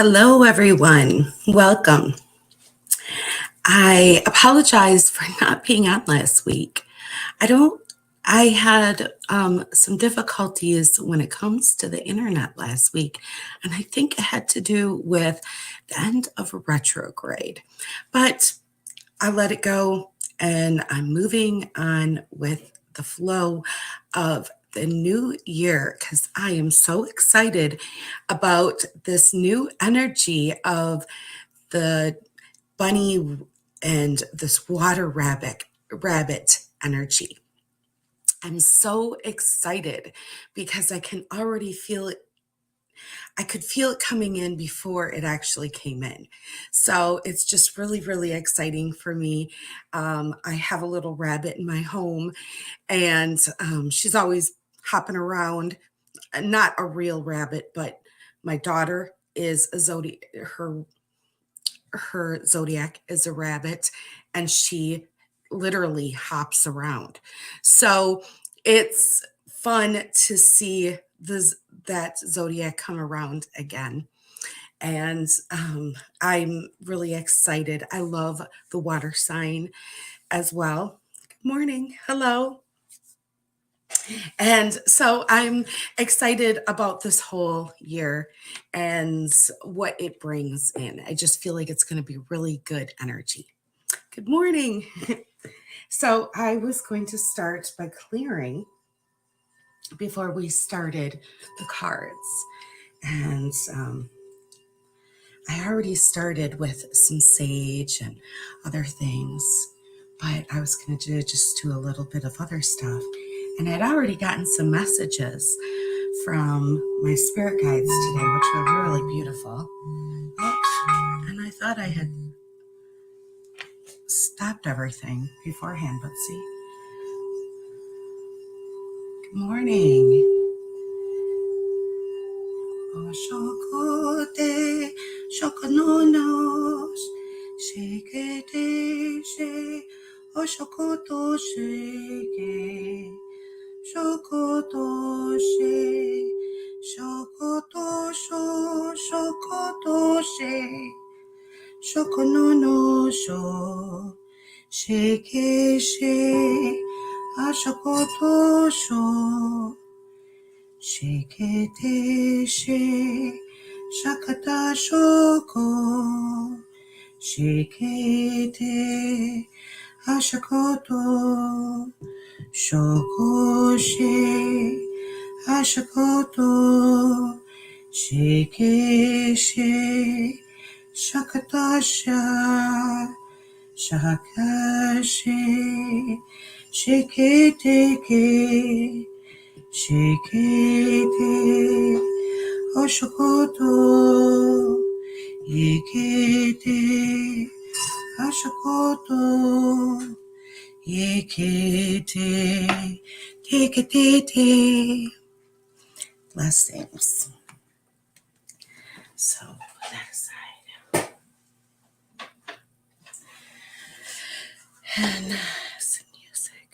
Hello, everyone. Welcome. I apologize for not being on last week. I don't, I had some difficulties when it comes to the internet last week, and I think it had to do with the end of a retrograde. But I let it go, and I'm moving on with the flow of the new year because I am so excited about this new energy of the bunny and this water rabbit energy. I'm so excited because I can already feel it. I could feel it coming in before it actually came in. So it's just really, really exciting for me. I have a little rabbit in my home, and she's always hopping around. Not a real rabbit, but my daughter is a Zodiac. Her Zodiac is a rabbit, and she literally hops around. So it's fun to see that Zodiac come around again. And I'm really excited. I love the water sign as well. Good morning. Hello. And so I'm excited about this whole year and what it brings in. I just feel like it's going to be really good energy. Good morning. So I was going to start by clearing before we started the cards. And I already started with some sage and other things, but I was going to just do a little bit of other stuff. And I'd already gotten some messages from my spirit guides today, which were really beautiful. Oh, and I thought I had stopped everything beforehand, but see. Good morning. Oshokote, shokononos, shikete, she, oshokoto, shike, shokoto, she, shokoto, sho, shokoto, she, shokonono, sho, shike, she, ashokoto, sho. Shikete she, shakata shoko, shikete, ashakoto, shoko she, ashakoto, shike she, shakata sha, shaka she, shikete ke. Shikete, Oshokoto, Yekete, Ashokoto, Yekete, Tekete. Blessings. So, put that aside. And some music.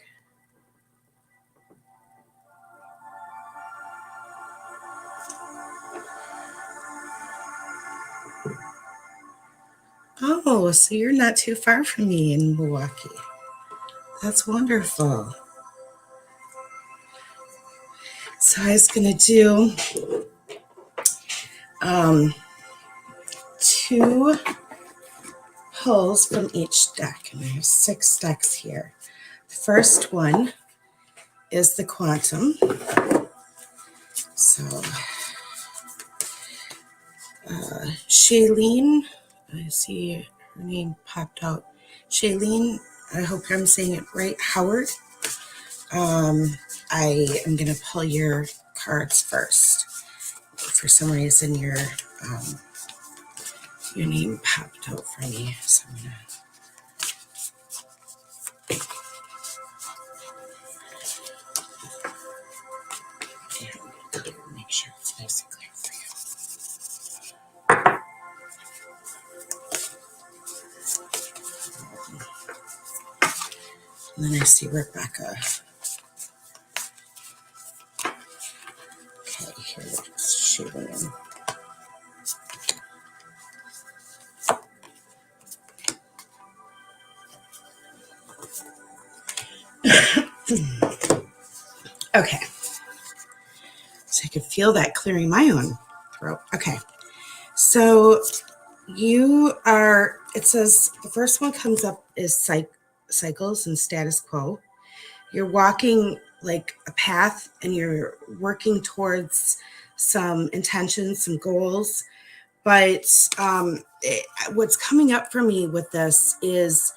Oh, so you're not too far from me in Milwaukee. That's wonderful. So I was going to do 2 pulls from each deck, and I have 6 decks here. The first one is the Quantum. So, Shailene, I see her name popped out. Shailene, I hope I'm saying it right, Howard. I am going to pull your cards first. For some reason, your name popped out for me, so I'm going to make sure it's nice and clear for you. And then I see Rebecca. Okay, here's Shailene. Okay. So I could feel that clearing my own throat. Okay. So it says the first one comes up is cycles and status quo. You're walking like a path and you're working towards some intentions, some goals. But what's coming up for me with this is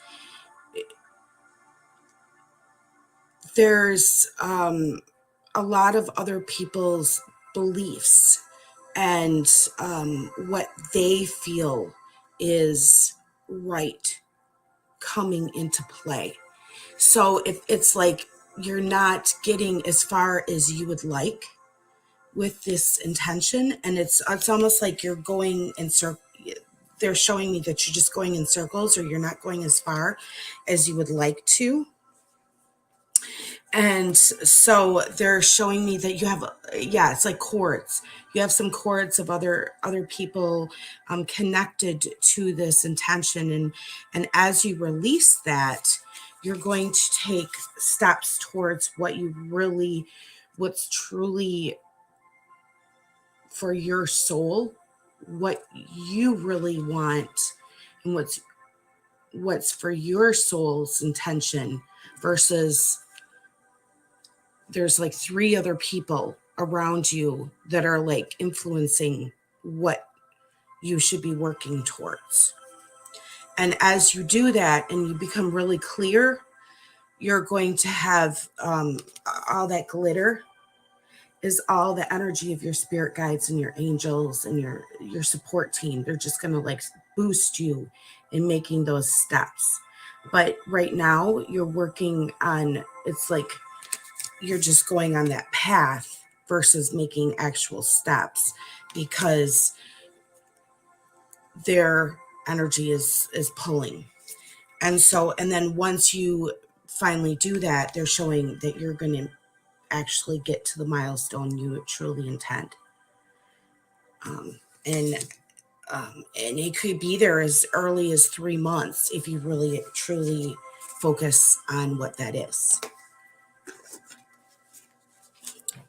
there's a lot of other people's beliefs and what they feel is right coming into play. So if it's like you're not getting as far as you would like with this intention, and it's almost like you're going in they're showing me that you're just going in circles or you're not going as far as you would like to. And so they're showing me that you have, yeah, it's like cords. You have some cords of other people connected to this intention, and as you release that, you're going to take steps towards what's truly for your soul, what you really want, and what's for your soul's intention versus there's like 3 other people around you that are like influencing what you should be working towards. And as you do that and you become really clear, you're going to have all that glitter is all the energy of your spirit guides and your angels and your support team. They're just going to like boost you in making those steps. But right now you're working on, it's like you're just going on that path versus making actual steps because their energy is pulling. And so, and then once you finally do that, they're showing that you're going to actually get to the milestone you truly intend. And it could be there as early as 3 months if you really truly focus on what that is.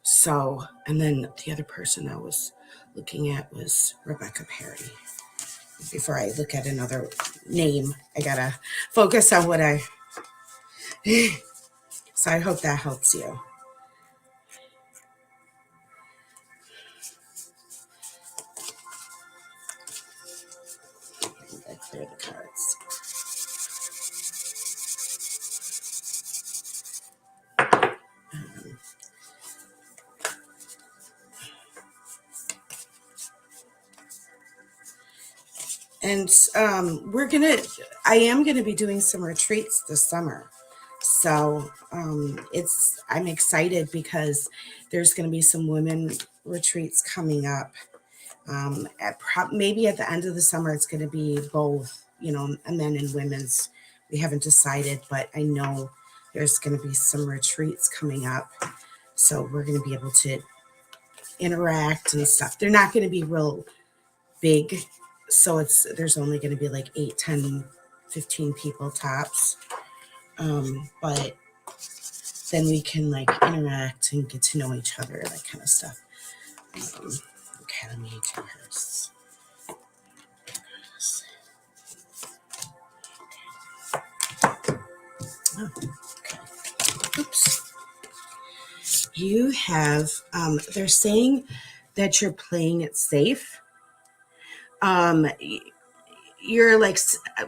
So, and then the other person I was looking at was Rebecca Perry. Before I look at another name, I gotta focus on what I. So I hope that helps you. I clear the cards. And I am gonna be doing some retreats this summer. So I'm excited because there's gonna be some women retreats coming up. Maybe at the end of the summer, it's gonna be both, men and women's. We haven't decided, but I know there's gonna be some retreats coming up. So we're gonna be able to interact and stuff. They're not gonna be real big, so there's only going to be like 8, 10, 15 people tops, but then we can like interact and get to know each other, that kind of stuff. Okay, let me do hers. Oh, okay. Oops. You have they're saying that you're playing it safe. You're like,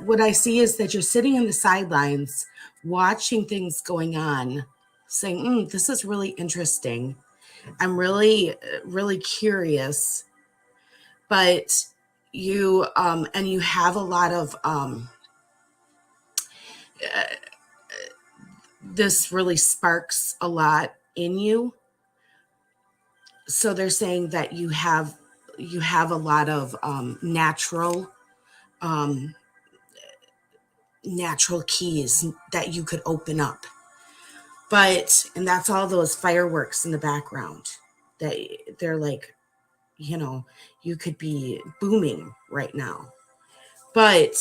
what I see is that you're sitting in the sidelines watching things going on, saying, this is really interesting. I'm really, really curious. But you, and you have a lot of, this really sparks a lot in you. So they're saying that you have a lot of natural keys that you could open up. And that's all those fireworks in the background that they're like, you could be booming right now. But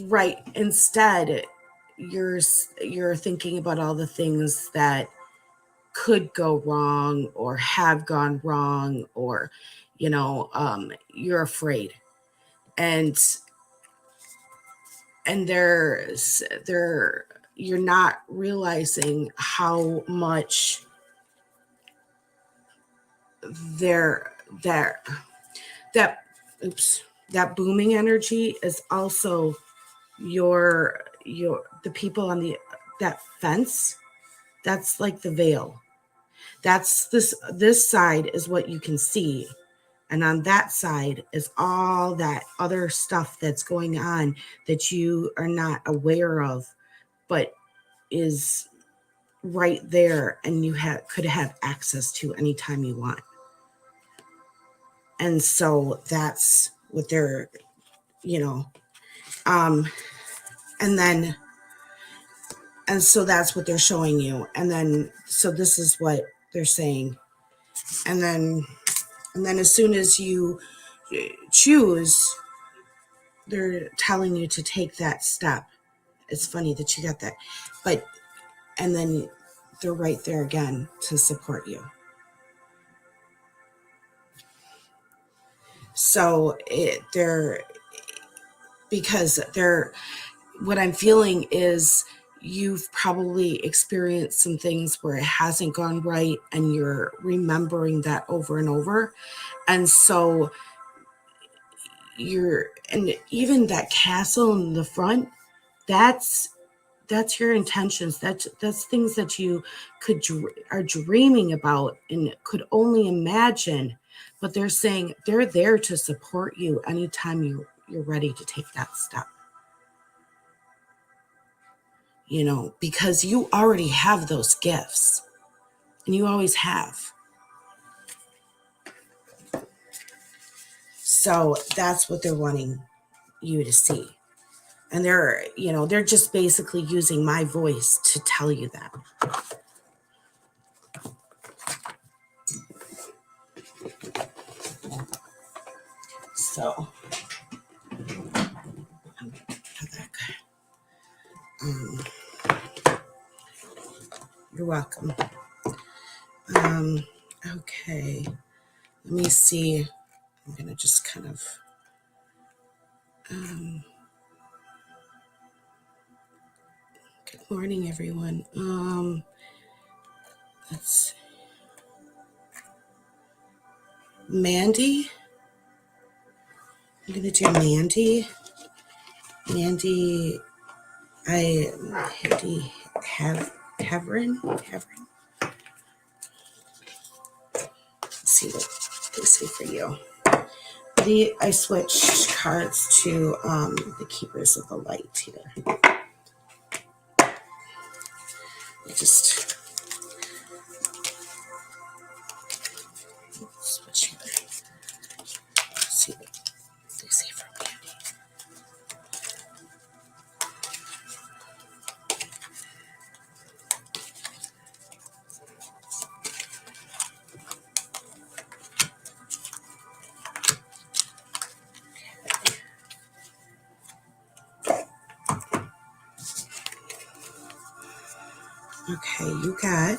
right. Instead, you're thinking about all the things that could go wrong or have gone wrong, or you're afraid. And and there you're not realizing how much there that that oops that booming energy is also your the people on that fence. That's like the veil. That's this side is what you can see, and on that side is all that other stuff that's going on that you are not aware of, but is right there, and you could have access to anytime you want. And so that's what they're, you know um and then and so that's what they're showing you. And then so this is what they're saying. And then and then as soon as you choose, they're telling you to take that step. It's funny that you got that. But and then they're right there again to support you. So they're what I'm feeling is you've probably experienced some things where it hasn't gone right, and you're remembering that over and over. And so and even that castle in the front, that's your intentions. That's things that you are dreaming about and could only imagine. But they're saying they're there to support you anytime you're ready to take that step. Because you already have those gifts, and you always have. So that's what they're wanting you to see. And they're just basically using my voice to tell you that. So you're welcome. Okay, let me see. I'm gonna just kind of good morning, everyone. Let's see. Mandy. I'm gonna do Mandy. Mandy Heverin. Let's see what they say for you. I switched cards to the Keepers of the Light here. I just switch here. Let's see what they say for Mandy. Okay, you got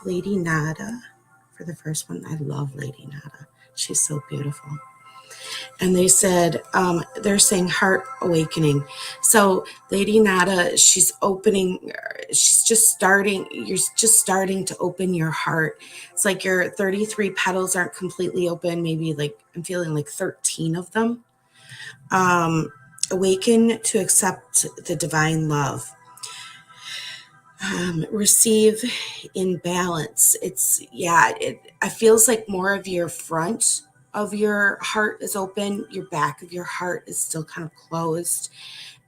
Lady Nada for the first one. I love Lady Nada. She's so beautiful. And they said, they're saying heart awakening. So Lady Nada, she's just starting, you're just starting to open your heart. It's like your 33 petals aren't completely open, maybe like, I'm feeling like 13 of them. Awaken to accept the divine love. Receive in balance. It feels like more of your front of your heart is open, your back of your heart is still kind of closed,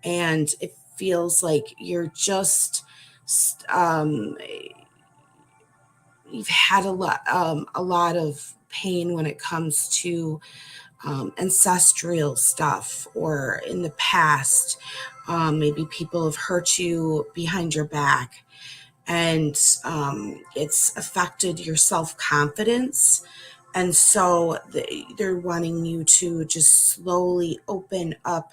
and it feels like you're just you've had a lot of pain when it comes to ancestral stuff, or in the past, maybe people have hurt you behind your back, and it's affected your self-confidence. And so they're wanting you to just slowly open up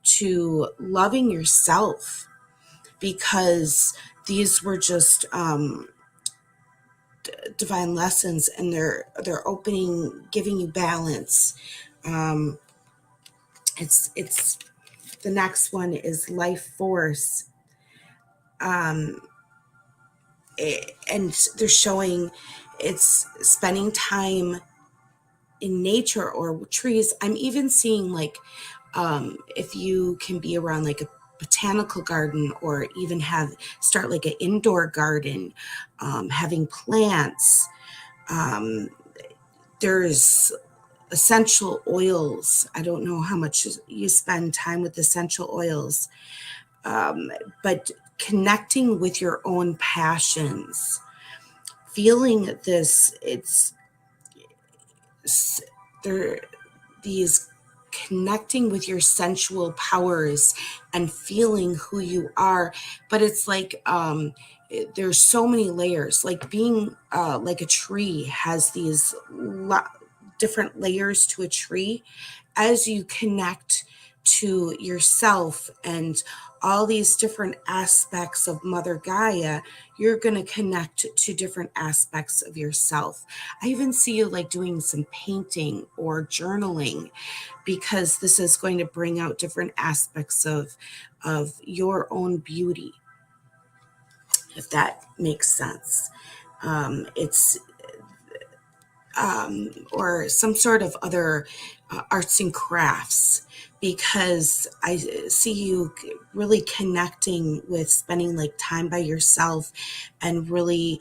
to loving yourself, because these were just divine lessons, and they're opening, giving you balance. Um, it's the next one is life force. Um, and they're showing it's spending time in nature or trees. I'm even seeing like if you can be around like a botanical garden, or even start like an indoor garden, having plants. Um, there's essential oils. I don't know how much you spend time with essential oils, but connecting with your own passions, feeling this, there, these connecting with your sensual powers and feeling who you are. But it's like there's so many layers, like being like a tree has these different layers to a tree. As you connect to yourself and all these different aspects of Mother Gaia, you're going to connect to different aspects of yourself. I even see you like doing some painting or journaling, because this is going to bring out different aspects of your own beauty, if that makes sense. It's or some sort of other arts and crafts, because I see you really connecting with spending like time by yourself, and really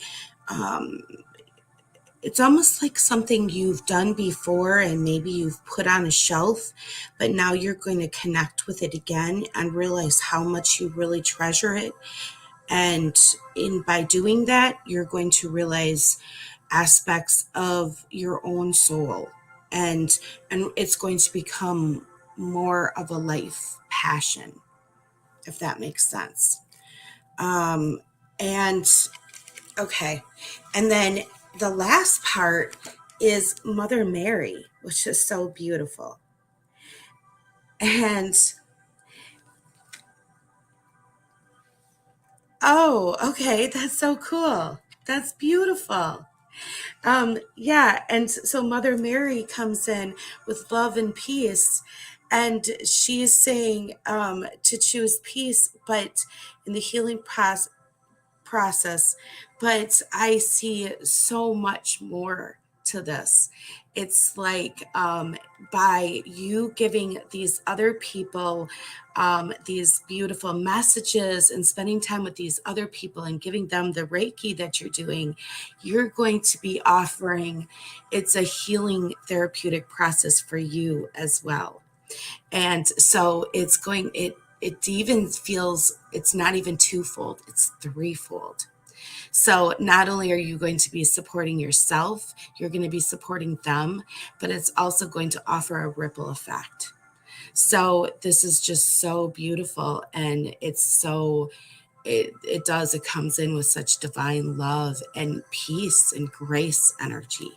it's almost like something you've done before and maybe you've put on a shelf, but now you're going to connect with it again and realize how much you really treasure it. And by doing that, you're going to realize aspects of your own soul, and it's going to become more of a life passion, if that makes sense. And okay, and then the last part is Mother Mary, which is so beautiful. And oh, okay, that's so cool. That's beautiful. Yeah, and so Mother Mary comes in with love and peace, and she's saying to choose peace, but in the healing process. But I see so much more to this. It's like by you giving these other people these beautiful messages and spending time with these other people and giving them the Reiki that you're doing, you're going to be offering, it's a healing therapeutic process for you as well. And so it even feels, it's not even twofold, it's threefold. So not only are you going to be supporting yourself, you're going to be supporting them, but it's also going to offer a ripple effect. So this is just so beautiful, and it's so it comes in with such divine love and peace and grace energy,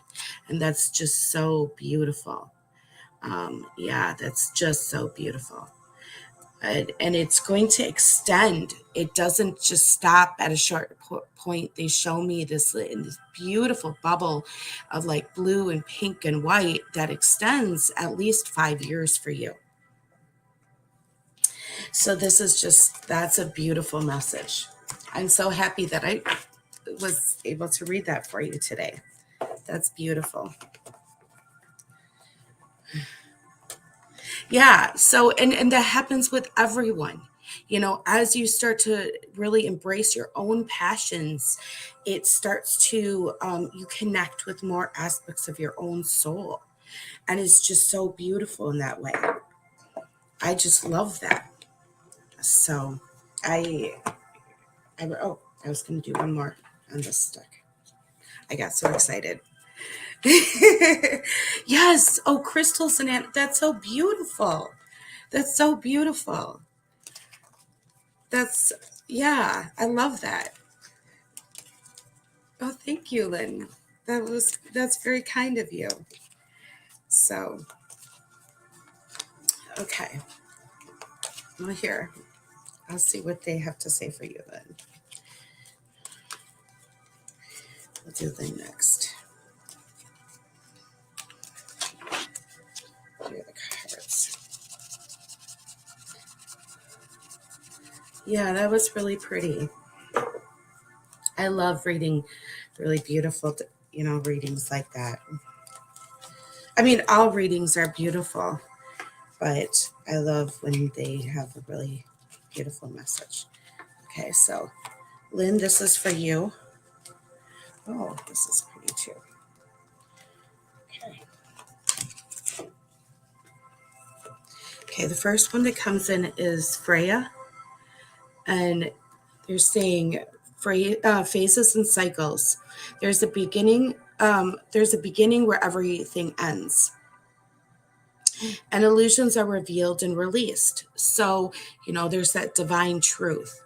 and that's just so beautiful. Yeah, that's just so beautiful. And it's going to extend. It doesn't just stop at a short point. They show me this in this beautiful bubble of like blue and pink and white that extends at least 5 years for you. So this is just, that's a beautiful message. I'm so happy that I was able to read that for you today. That's beautiful. Yeah. So, and that happens with everyone. You know, as you start to really embrace your own passions, it starts to, you connect with more aspects of your own soul. And it's just so beautiful in that way. I just love that. So oh, I was going to do one more on this stick. I got so excited. Yes. Oh, crystals and that's so beautiful. That's so beautiful. That's, yeah, I love that. Oh, thank you, Lynn. That's very kind of you. So, okay. Well, here, I'll see what they have to say for you then. We'll do the next. Here are the cards. Yeah, that was really pretty. I love reading really beautiful, readings like that. I mean, all readings are beautiful, but I love when they have a really beautiful message. Okay, so Lynn, this is for you. Oh, this is pretty too. Okay. Okay, the first one that comes in is Freya, and they're saying phases and cycles. There's a beginning. There's a beginning where everything ends, and illusions are revealed and released. So, there's that divine truth.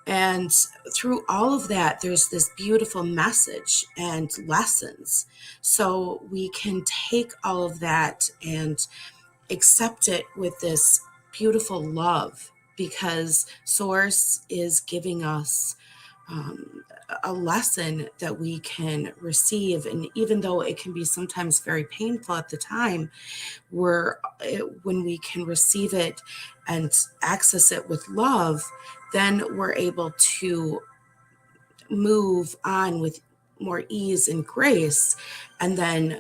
And through all of that, there's this beautiful message and lessons. So we can take all of that and accept it with this beautiful love, because Source is giving us a lesson that we can receive. And even though it can be sometimes very painful at the time, when we can receive it and access it with love, then we're able to move on with more ease and grace, and then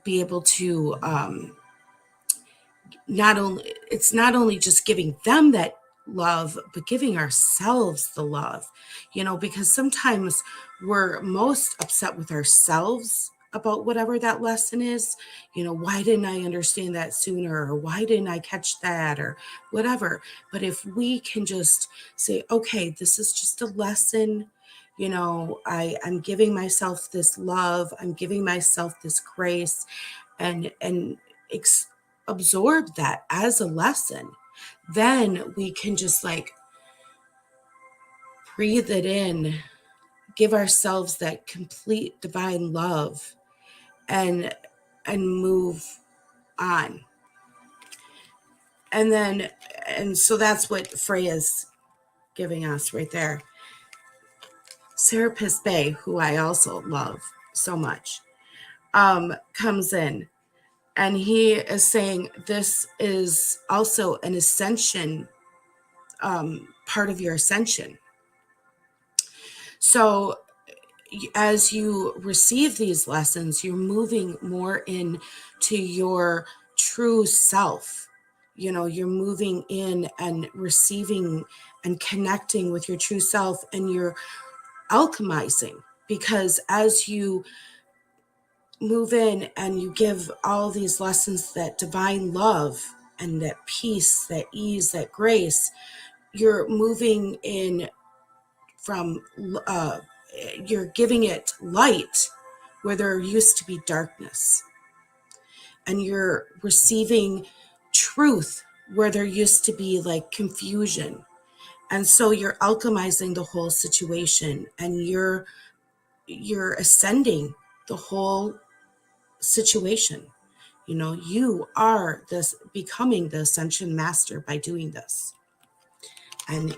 be able to it's not only just giving them that love, but giving ourselves the love, because sometimes we're most upset with ourselves about whatever that lesson is. Why didn't I understand that sooner? Or why didn't I catch that? Or whatever. But if we can just say, okay, this is just a lesson, I'm giving myself this love, I'm giving myself this grace, and absorb that as a lesson, then we can just breathe it in, give ourselves that complete divine love, and move on. And so that's what Freya's giving us right there. Serapis Bay, who I also love so much, comes in, and he is saying this is also an ascension, part of your ascension. So as you receive these lessons, you're moving more into your true self. You're moving in and receiving and connecting with your true self, and you're alchemizing, because as you move in and you give all these lessons, that divine love and that peace, that ease, that grace, you're moving in from you're giving it light where there used to be darkness, and you're receiving truth where there used to be confusion. And so you're alchemizing the whole situation, and you're ascending the whole situation. You are this becoming the ascension master by doing this. And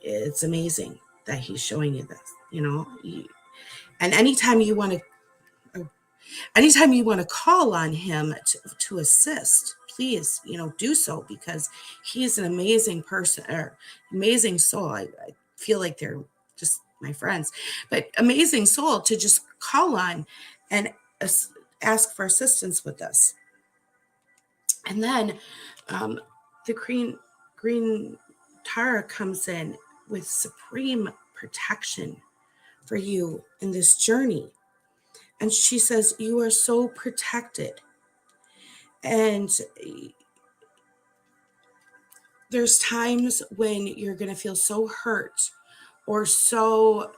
it's amazing that he's showing you this, and anytime you want to call on him to assist, please, do so, because he is an amazing person, or amazing soul. I feel like they're just my friends, but amazing soul to just call on and ask for assistance with this. And then the green Tara comes in with supreme protection for you in this journey. And she says, you are so protected. And there's times when you're going to feel so hurt, or so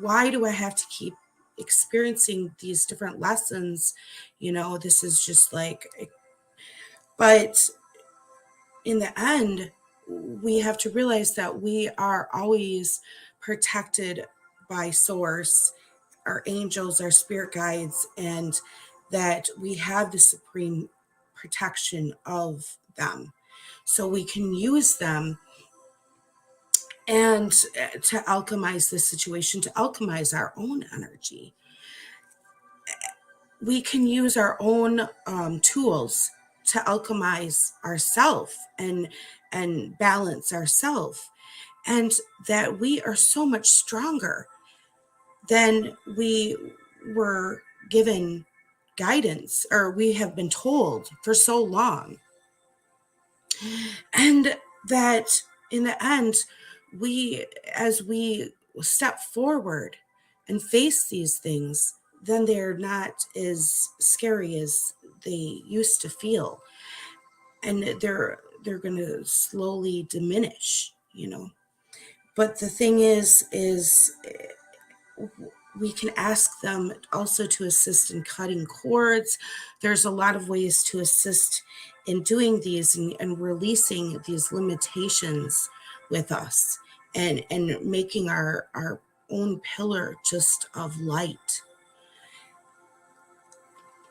why do I have to keep experiencing these different lessons? This is just but in the end, we have to realize that we are always protected by Source, our angels, our spirit guides, and that we have the supreme protection of them so we can use them and to alchemize the situation, to alchemize our own energy. We can use our own tools to alchemize ourself and balance ourself, and that we are so much stronger than we were given guidance or we have been told for so long. And that in the end, as we step forward and face these things, then they're not as scary as they used to feel. And they're going to slowly diminish, But the thing is we can ask them also to assist in cutting cords. There's a lot of ways to assist in doing these and releasing these limitations with us and making our own pillar just of light.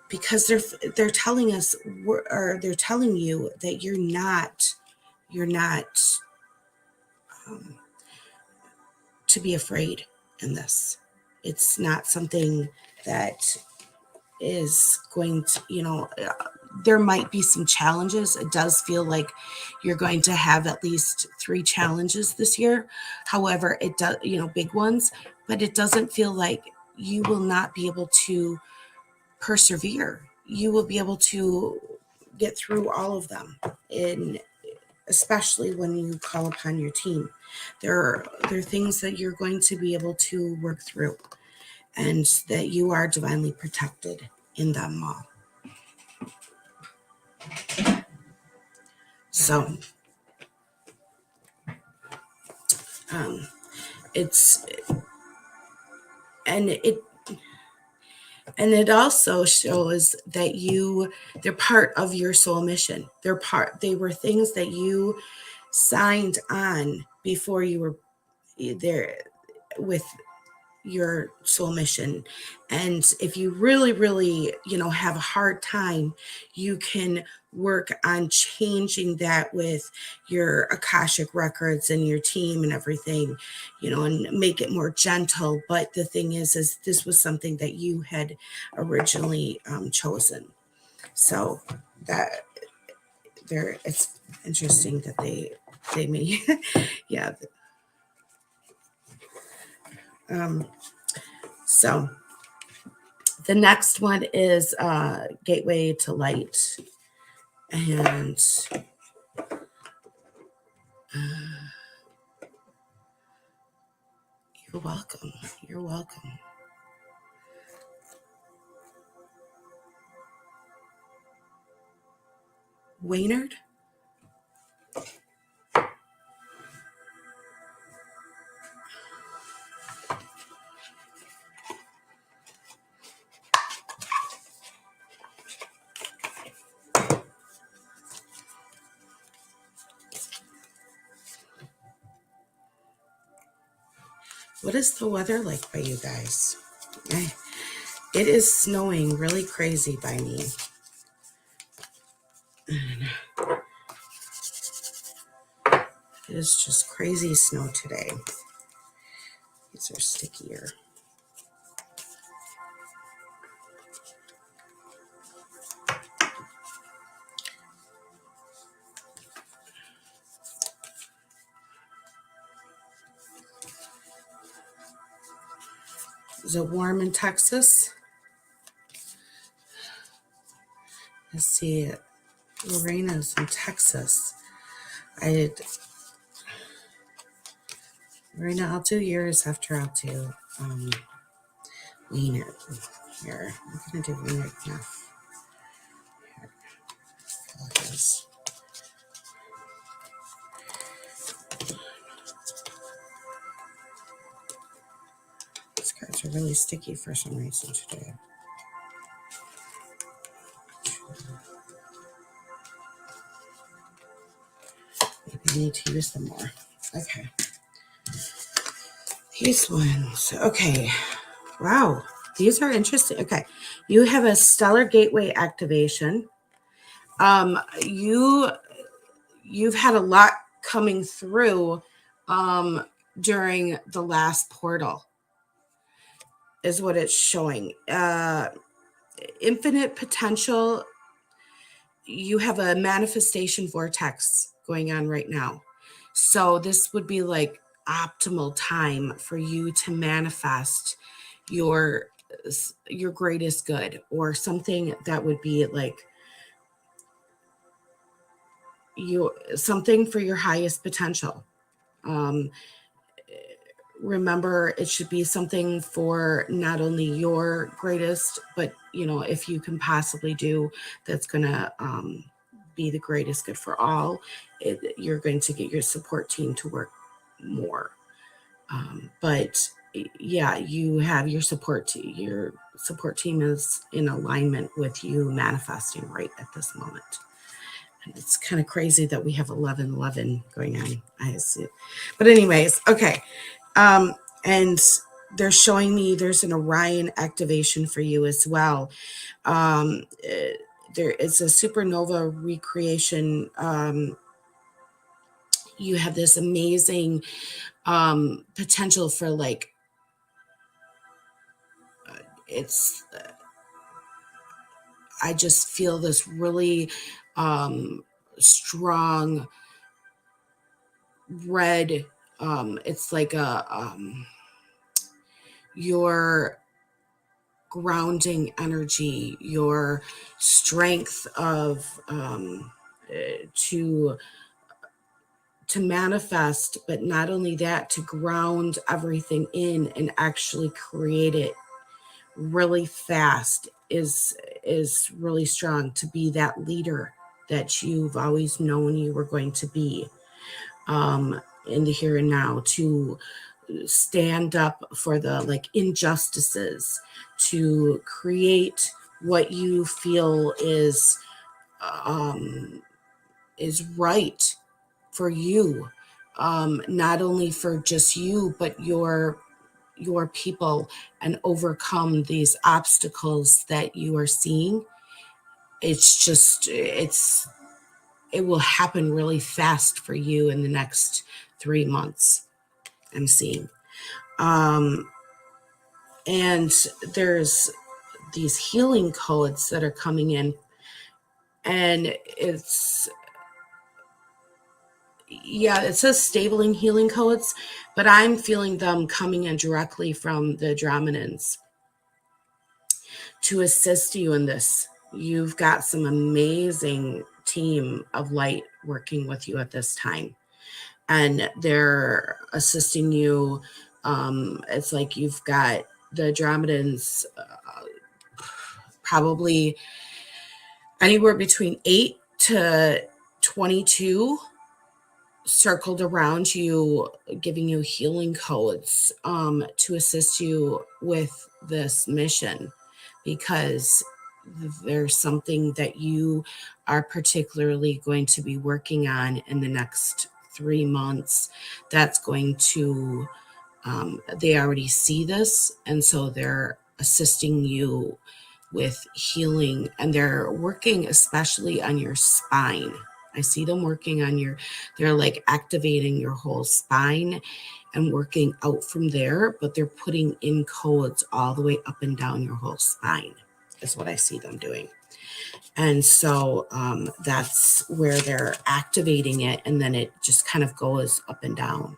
Because they're telling us, or they're telling you that you're not to be afraid in this. It's not something that is going to, there might be some challenges. It does feel like you're going to have at least 3 challenges this year. However, it does, big ones, but it doesn't feel like you will not be able to persevere. You will be able to get through all of them, and especially when you call upon your team. There are things that you're going to be able to work through, and that you are divinely protected in them all. So it's and it also shows that they're part of your soul mission. They were things that you signed on before you were there with your soul mission. And if you really, really, have a hard time, you can work on changing that with your Akashic records and your team and everything, and make it more gentle. But the thing is this was something that you had originally chosen. So that it's interesting that they may, yeah. So the next one is Gateway to Light. And you're welcome. You're welcome. Waynard? What is the weather like by you guys? It is snowing really crazy by me. It is just crazy snow today. These are stickier. Is it warm in Texas? Let's see. Lorena's in Texas. Lorena, I'll do yours after I'll do Waynard here. I'm going to do Waynard now. These cards are really sticky for some reason today. Maybe I need to use them more. Okay. These ones. Okay. Wow. These are interesting. Okay. You have a stellar gateway activation. you've had a lot coming through during the last portal is what it's showing. Infinite potential. You have a manifestation vortex going on right now. So this would be like optimal time for you to manifest your your greatest good, or something that would be like you something for your highest potential. Um, Remember, it should be something for not only your greatest, but if you can possibly do that's gonna be the greatest good for all, you're going to get your support team to work more. But yeah, you have your support team. Your support team is in alignment with you manifesting right at this moment. And it's kind of crazy that we have 1111 going on. I see. But anyways, okay. And they're showing me there's an Orion activation for you as well. There is a supernova recreation. You have this amazing potential for like it's. I just feel this really strong red. It's like your grounding energy, your strength of to manifest, but not only that, to ground everything in and actually create it really fast is really strong, to be that leader that you've always known you were going to be in the here and now, to stand up for the like injustices, to create what you feel um, is right for you, not only for just you, but your people, and overcome these obstacles that you are seeing. It's just it will happen really fast for you in the next 3 months, I'm seeing. And there's these healing codes that are coming in, and it says stabling healing codes, but I'm feeling them coming in directly from the Drominans to assist you in this. You've got some amazing team of light working with you at this time, and they're assisting you. It's like you've got the Dromedans probably anywhere between 8 to 22 circled around you, giving you healing codes to assist you with this mission, because there's something that you are particularly going to be working on in the next 3 months that's going to they already see this, and so they're assisting you with healing, and they're working especially on your spine. I see them working on they're like activating your whole spine and working out from there, but they're putting in codes all the way up and down your whole spine, is what I see them doing. And so that's where they're activating it, and then it just kind of goes up and down.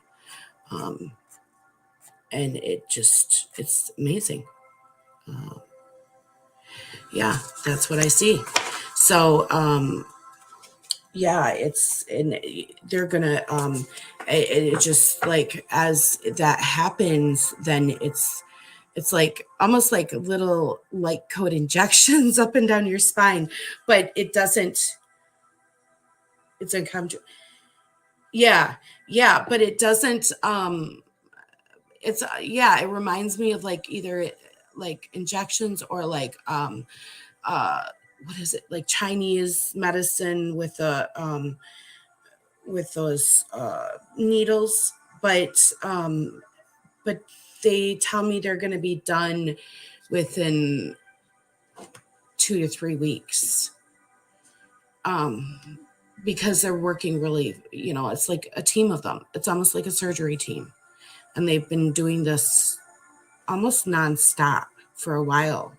And it's amazing. Yeah, that's what I see. So yeah, and they're gonna it just like, as that happens, then it's like almost like little light code injections up and down your spine, but it's uncomfortable. Yeah, but it doesn't it's yeah, it reminds me of like either like injections, or like uh what is it, like Chinese medicine with those needles, but they tell me they're going to be done within 2 to 3 weeks. because they're working really, it's like a team of them. It's almost like a surgery team. And they've been doing this almost nonstop for a while,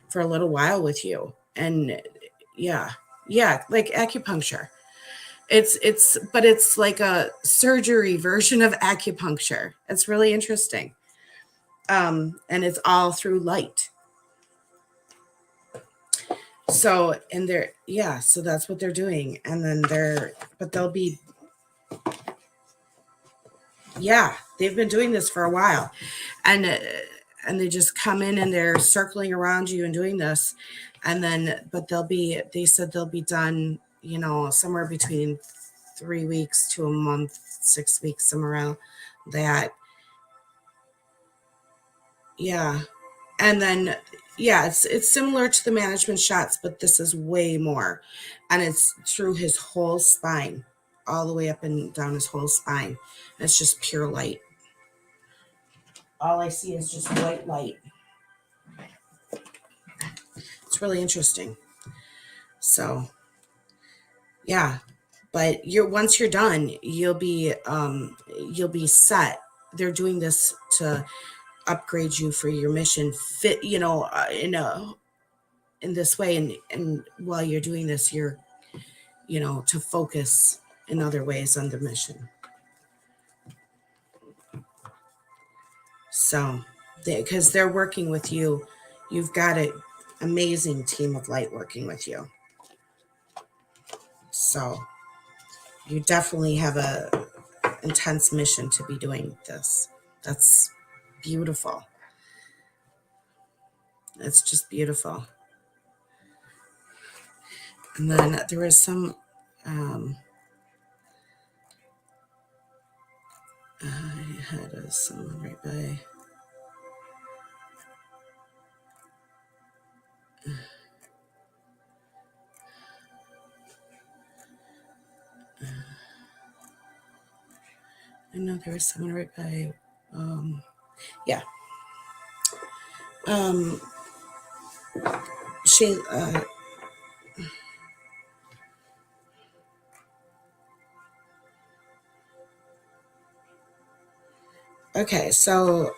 for a little while with you. And yeah, yeah, like acupuncture. But it's like a surgery version of acupuncture. It's really interesting. And it's all through light. So, and they're, yeah, so that's what they're doing. And then but they'll be, yeah, they've been doing this for a while. And they just come in and they're circling around you and doing this. And then, but they said they'll be done, somewhere between 3 weeks to a month, 6 weeks, somewhere around that. Yeah. And then, yeah, it's similar to the management shots, but this is way more. And it's through his whole spine, all the way up and down his whole spine. And it's just pure light. All I see is just white light. It's really interesting. So, yeah. But once you're done, you'll be set. They're doing this to upgrade you for your mission fit, in this way, and while you're doing this, you're to focus in other ways on the mission. So because they're working with you, you've got an amazing team of light working with you. So you definitely have a intense mission to be doing this. That's beautiful. It's just beautiful. And then there was some I had someone right by. I know there was someone right by. Yeah. She. Okay, so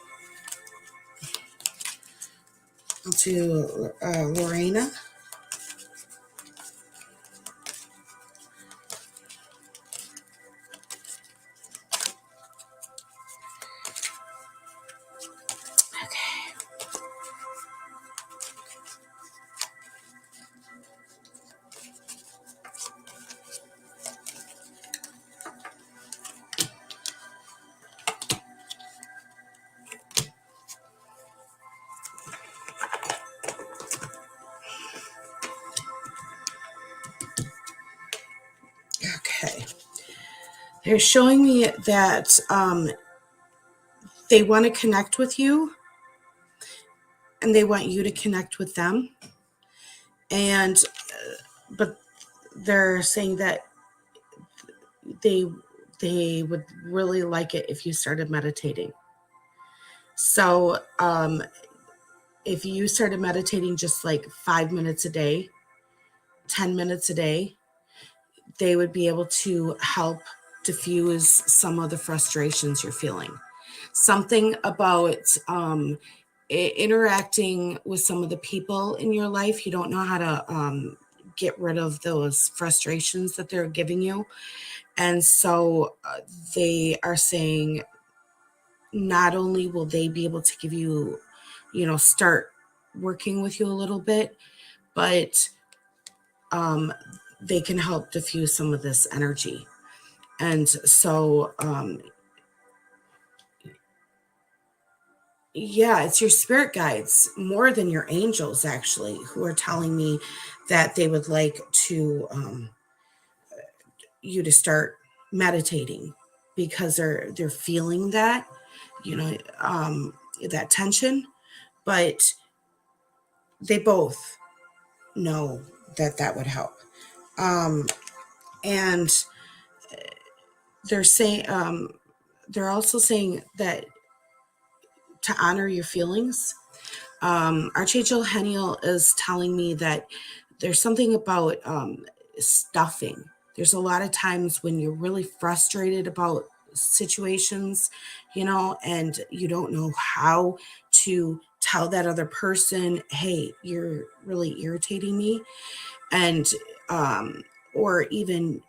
to Lorena. Okay. They're showing me that they want to connect with you and they want you to connect with them. And, but they're saying that they would really like it if you started meditating. So, if you started meditating just like 5 minutes a day, 10 minutes a day, they would be able to help diffuse some of the frustrations you're feeling. Something about interacting with some of the people in your life, you don't know how to get rid of those frustrations that they're giving you. And so they are saying not only will they be able to give you, start working with you a little bit, but they can help diffuse some of this energy. And so, yeah, it's your spirit guides more than your angels, actually, who are telling me that they would like you to start meditating because they're feeling that, that tension, but they both know that would help. And they're saying, they're also saying that to honor your feelings. Archangel Heniel is telling me that there's something about stuffing. There's a lot of times when you're really frustrated about situations, and you don't know how to tell that other person, hey, you're really irritating me, and or even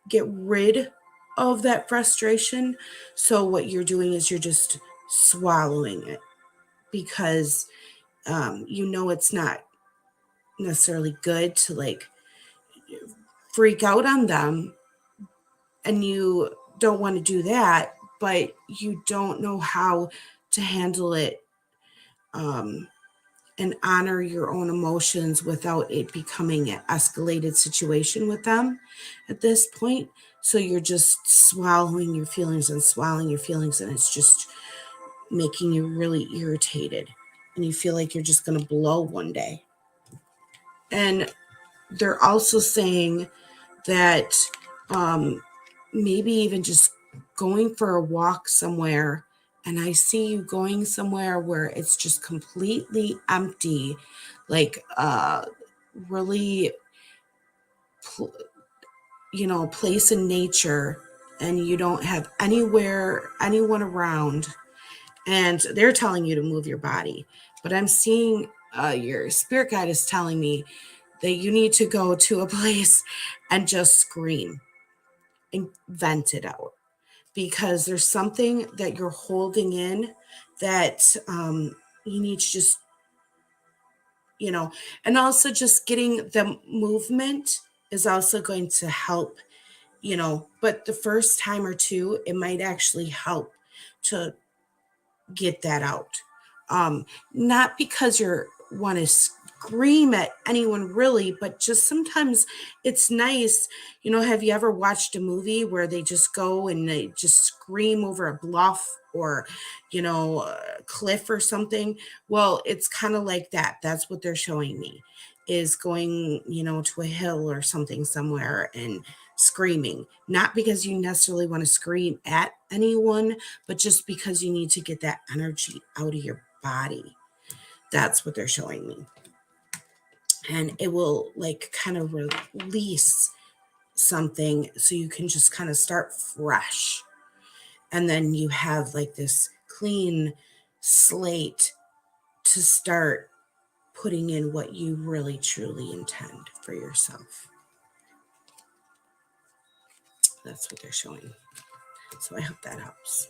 get rid of that frustration. So what you're doing is you're just swallowing it because it's not necessarily good to like freak out on them, and you don't want to do that, but you don't know how to handle it and honor your own emotions without it becoming an escalated situation with them at this point. So you're just swallowing your feelings and swallowing your feelings, and it's just making you really irritated. And you feel like you're just going to blow one day. And they're also saying that maybe even just going for a walk somewhere, and I see you going somewhere where it's just completely empty, like really place in nature, and you don't have anyone around, and they're telling you to move your body. But I'm seeing your spirit guide is telling me that you need to go to a place and just scream and vent it out, because there's something that you're holding in that you need to just, and also just getting the movement is also going to help, but the first time or two, it might actually help to get that out. Not because you want to scream at anyone really, but just sometimes it's nice. Have you ever watched a movie where they just go and they just scream over a bluff or, a cliff or something? Well, it's kind of like that. That's what they're showing me, is going, to a hill or something somewhere and screaming, not because you necessarily want to scream at anyone, but just because you need to get that energy out of your body. That's what they're showing me. And it will like kind of release something so you can just kind of start fresh. And then you have like this clean slate to start putting in what you really truly intend for yourself. That's what they're showing. So I hope that helps.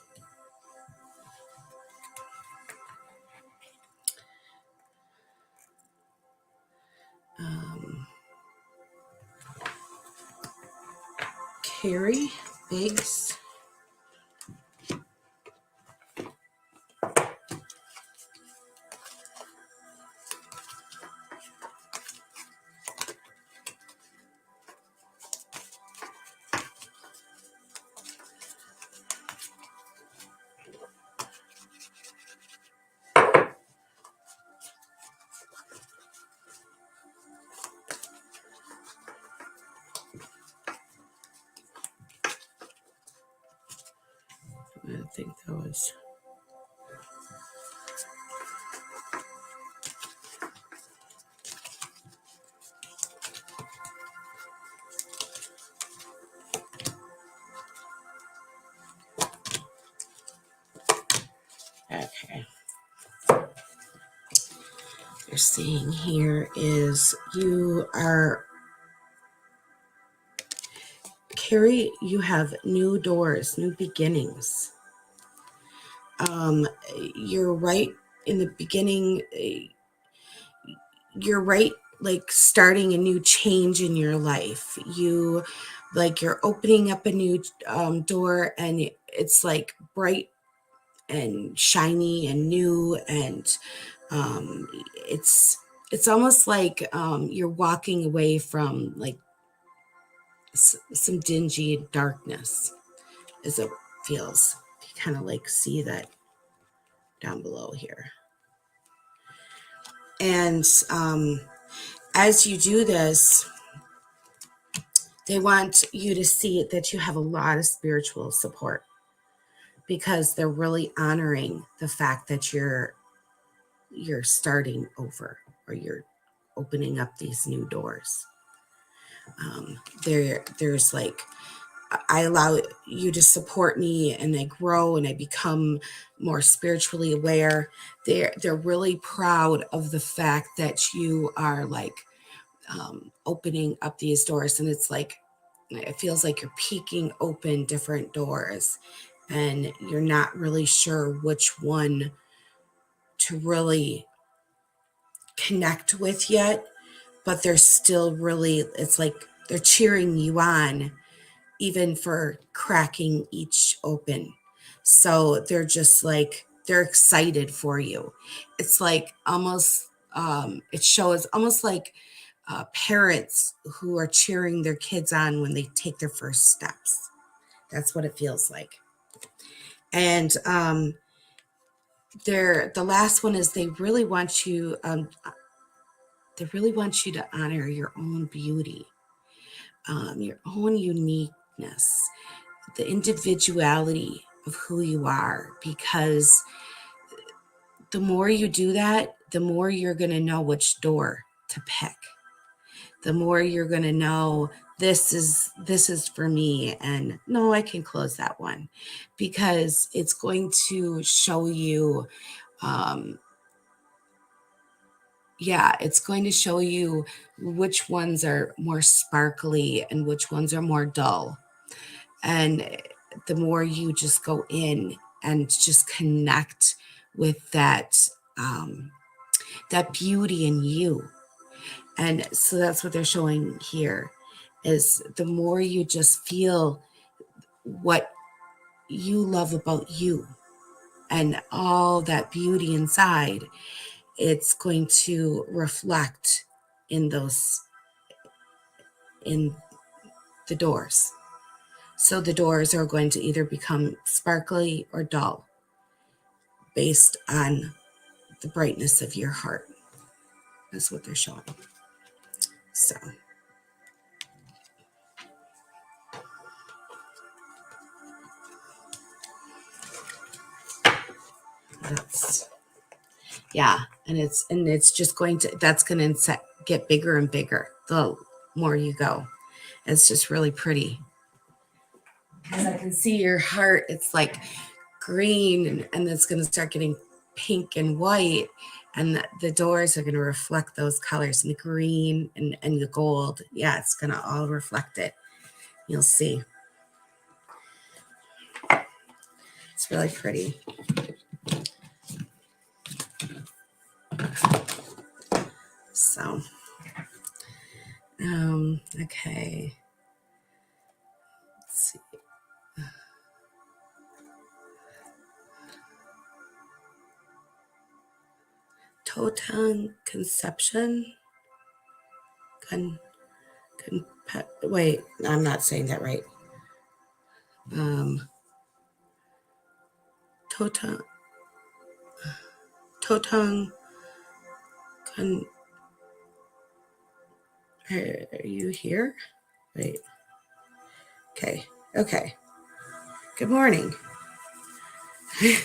Carrie Biggs. I think that was... Okay. They're saying here is Carrie, you have new doors, new beginnings. You're right in the beginning. You're right, like starting a new change in your life. You're opening up a new door, and it's like bright and shiny and new, and it's almost like you're walking away from like some dingy darkness, as it feels. You kind of like see that down below here. And as you do this, they want you to see that you have a lot of spiritual support, because they're really honoring the fact that you're starting over, or you're opening up these new doors. There's like, I allow you to support me, and I grow and I become more spiritually aware. They're really proud of the fact that you are like opening up these doors, and it's like it feels like you're peeking open different doors, and you're not really sure which one to really connect with yet, but they're still really, it's like they're cheering you on even for cracking each open. So they're just like, they're excited for you. It's like almost, it shows almost like parents who are cheering their kids on when they take their first steps. That's what it feels like. And the last one is they really want you to honor your own beauty, your own uniqueness, the individuality of who you are, because the more you do that, the more you're going to know which door to pick. The more you're going to know this is for me, and no, I can close that one, because it's going to show you it's going to show you which ones are more sparkly and which ones are more dull. And the more you just go in and just connect with that beauty in you. And so that's what they're showing here, is the more you just feel what you love about you and all that beauty inside, it's going to reflect in in the doors. So the doors are going to either become sparkly or dull based on the brightness of your heart. That's what they're showing. So that's, yeah, and it's just going to, that's going to get bigger and bigger the more you go. It's just really pretty. As I can see your heart, it's like green, and it's going to start getting pink and white, and the doors are going to reflect those colors, and the green and the gold. Yeah, it's going to all reflect it. You'll see. It's really pretty. So, okay. Let's see. Total conception. Wait, I'm not saying that right. Total, total, are you here? Wait. Okay. Okay. Good morning. I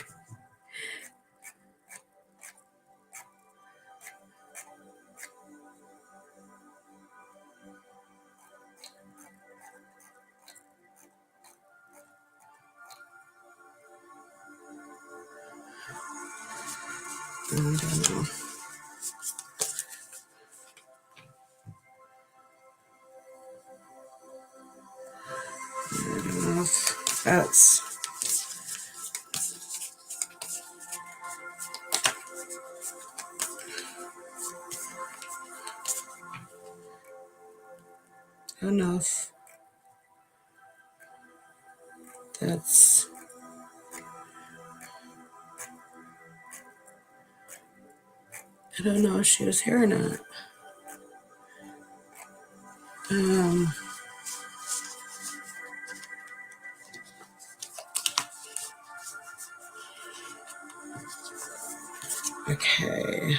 don't know. I don't know if that's. I don't know if that's. I don't know if she was here or not. Okay.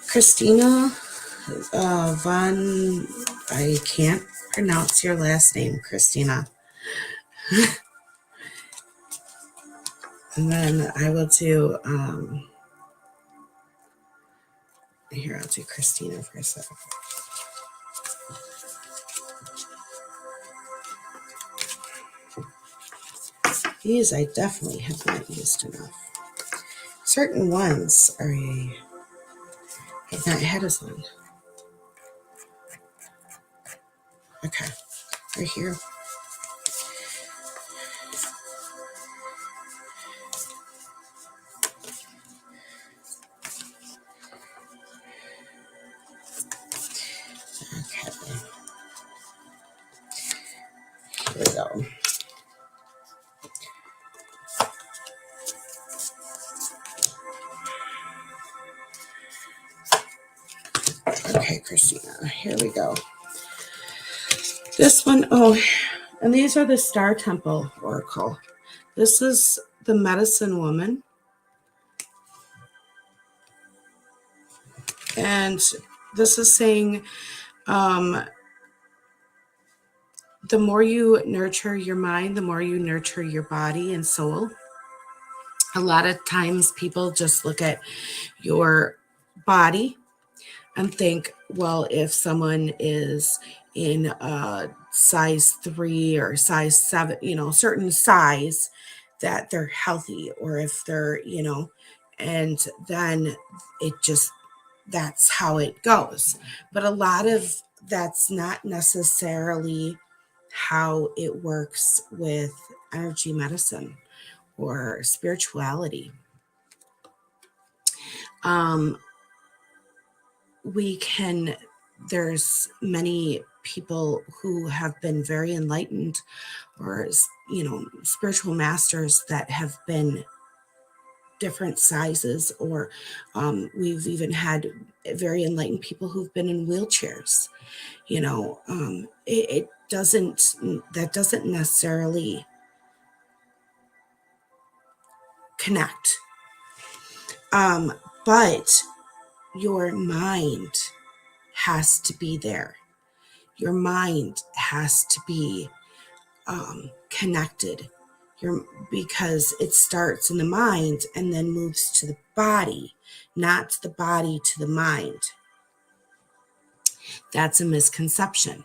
Christina Von, I can't pronounce your last name, Christina. And then I will do Here, I'll do Christina for a second. These I definitely have not used enough. Certain ones have not had as long. Okay, right here. Okay, here we go. Okay, Christina, here we go. This one, oh, and these are the Star Temple Oracle. This is the Medicine Woman. And this is saying, the more you nurture your mind, the more you nurture your body and soul. A lot of times people just look at your body and think, well, if someone is in a size 3 or size 7, certain size, that they're healthy, or if they're, and then that's how it goes. But a lot of that's not necessarily how it works with energy medicine or spirituality. There's many people who have been very enlightened, or spiritual masters that have been different sizes, or we've even had very enlightened people who've been in wheelchairs. It doesn't necessarily connect, but your mind has to be there. Your mind has to be connected, because it starts in the mind and then moves to the body, not the body to the mind. That's a misconception.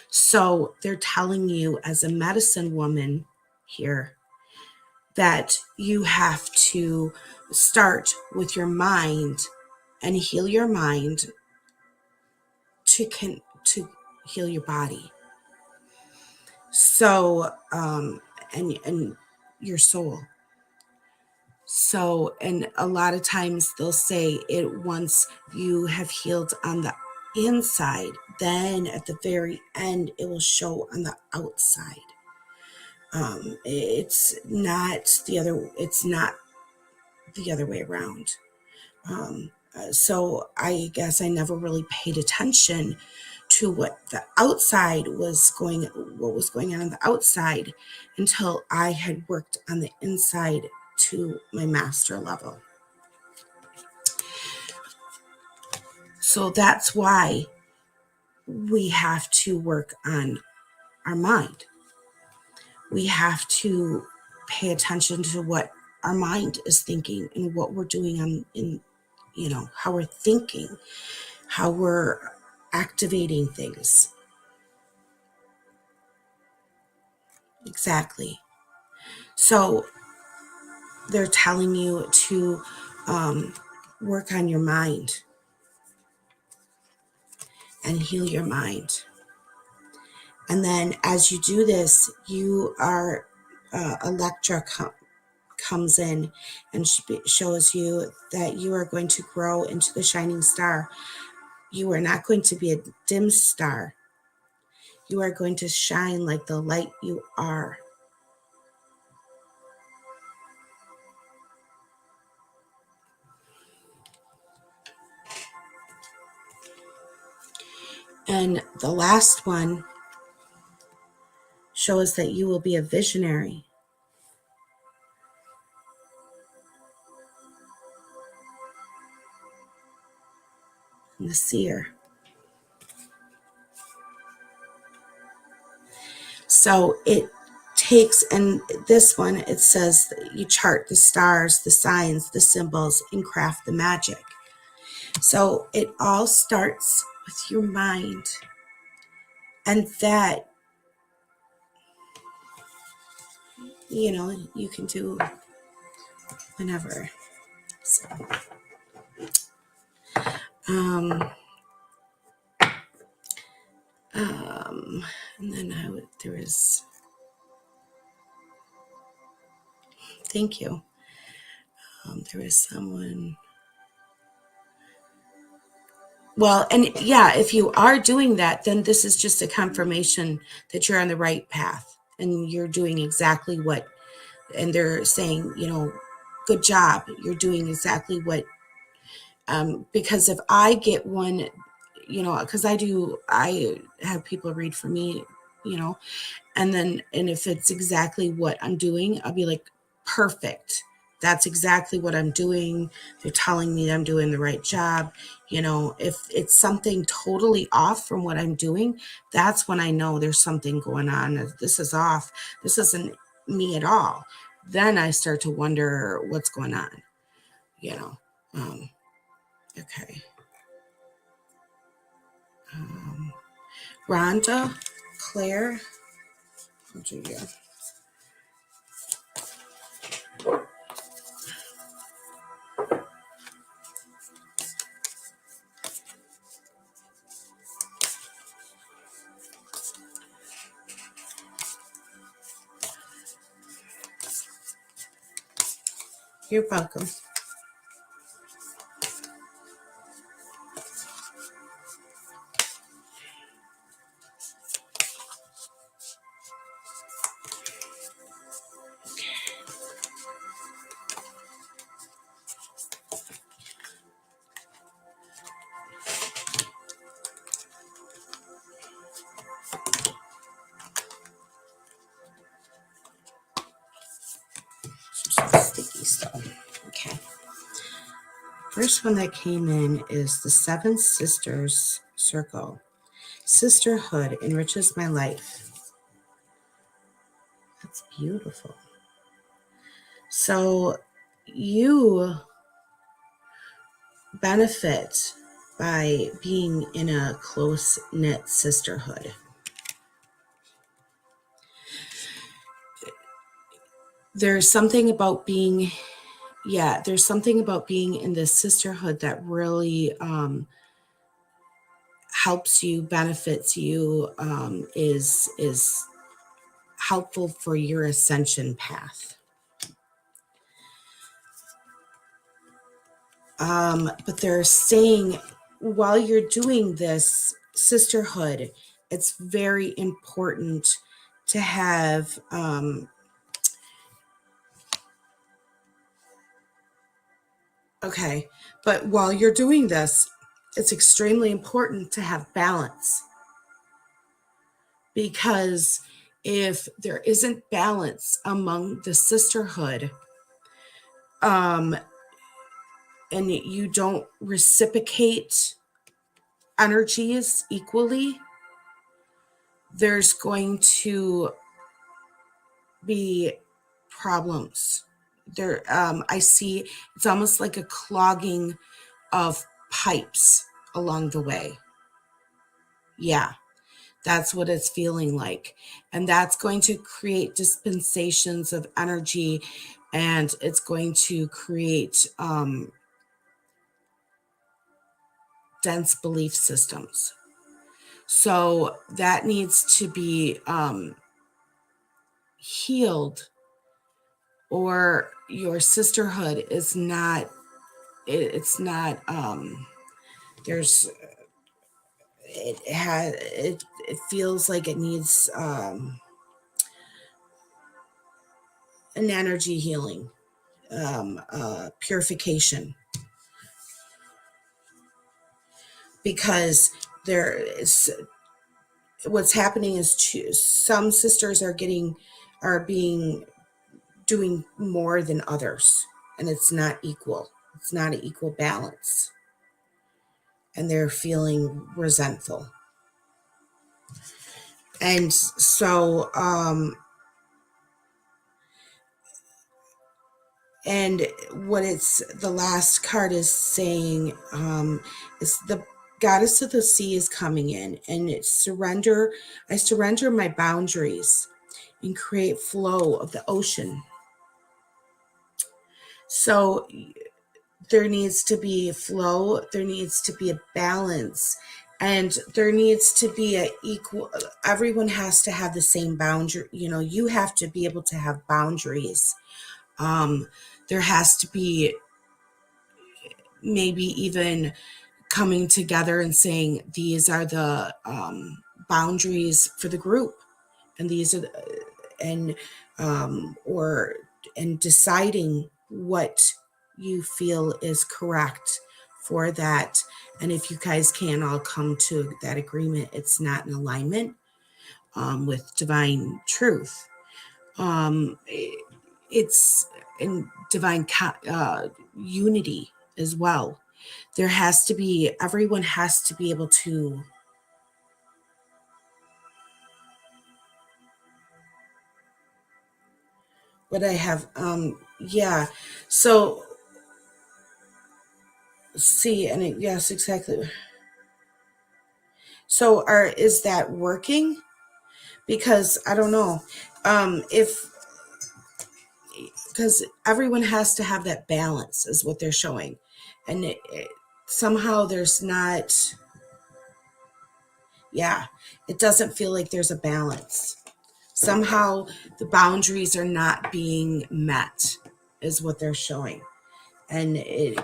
So they're telling you, as a medicine woman here, that you have to start with your mind and heal your mind to heal your body. So, and your soul. So, and a lot of times they'll say it, once you have healed on the inside, then at the very end, it will show on the outside. It's not the other way around. So I guess I never really paid attention to what was going on the outside, until I had worked on the inside to my master level. So that's why we have to work on our mind. We have to pay attention to what our mind is thinking and what we're doing how we're thinking, how we're activating things. Exactly. So they're telling you to work on your mind and heal your mind. And then as you do this, Electra comes in and shows you that you are going to grow into the shining star. You are not going to be a dim star. You are going to shine like the light you are. And the last one shows that you will be a visionary. And the seer. So it takes, and this one, it says that you chart the stars, the signs, the symbols, and craft the magic. So it all starts with your mind, and that, you can do whenever. So, um, and then there was, thank you. There was someone. Well, and yeah, if you are doing that, then this is just a confirmation that you're on the right path and you're doing exactly what, and they're saying, good job. You're doing exactly what, because if I get one, because I have people read for me, you know, and if it's exactly what I'm doing, I'll be like, perfect. That's exactly what I'm doing. They're telling me that I'm doing the right job. If it's something totally off from what I'm doing, that's when I know there's something going on. This is off. This isn't me at all. Then I start to wonder what's going on, you know. Okay. Rhonda, Claire, Julia. You're welcome. Sticky stuff. Okay. First one that came in is the Seven Sisters Circle. Sisterhood enriches my life. That's beautiful. So you benefit by being in a close-knit sisterhood. There's something about being in this sisterhood that really helps you, benefits you, is helpful for your ascension path. But they're saying while you're doing this sisterhood, it's very important to have okay, but while you're doing this, it's extremely important to have balance, because if there isn't balance among the sisterhood, and you don't reciprocate energies equally, there's going to be problems. I see it's almost like a clogging of pipes along the way. Yeah, that's what it's feeling like. And that's going to create dispensations of energy, and it's going to create dense belief systems. So that needs to be healed, or your sisterhood is not, it's not, there's, it feels like it needs an energy healing, purification, because there is, what's happening is some sisters are being doing more than others, and it's not equal. It's not an equal balance, and they're feeling resentful. And so And what the last card is saying is the goddess of the sea is coming in, and it's surrender. I surrender my boundaries and create flow of the ocean. So there needs to be flow, there needs to be a balance, and there needs to be a equal, everyone has to have the same boundary. You have to be able to have boundaries. There has to be maybe even coming together and saying these are the boundaries for the group, and these are the, and or and deciding what you feel is correct for that. And if you guys can all come to that agreement, it's not in alignment with divine truth. It's in divine unity as well. There has to be, everyone has to be able to, what I have, yeah. So, see, and yes, exactly. So, is that working? Because I don't know, if because everyone has to have that balance, is what they're showing, and somehow there's not. Yeah, it doesn't feel like there's a balance. Somehow the boundaries are not being met, is what they're showing, and it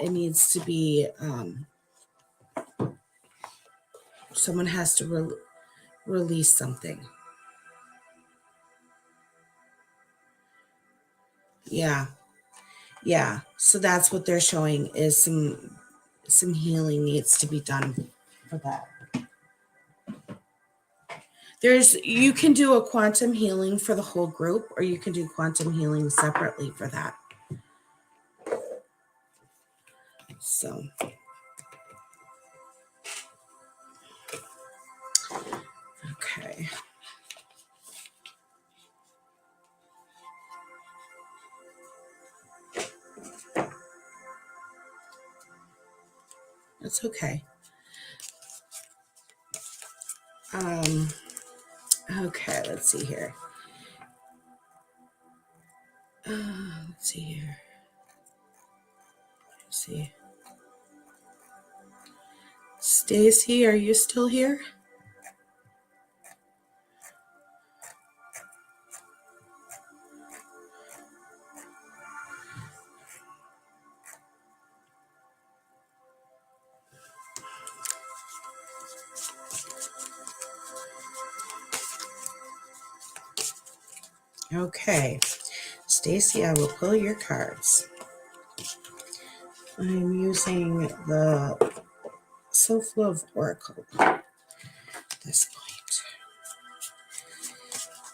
needs to be. Someone has to release something. Yeah, yeah. So that's what they're showing, is some healing needs to be done for that. You can do a quantum healing for the whole group, or you can do quantum healing separately for that. So, okay. That's okay. Okay, let's see here. Let's see here. Let's see. Stacy, are you still here? Okay. Stacy, I will pull your cards. I'm using the Self-Love Oracle at this point.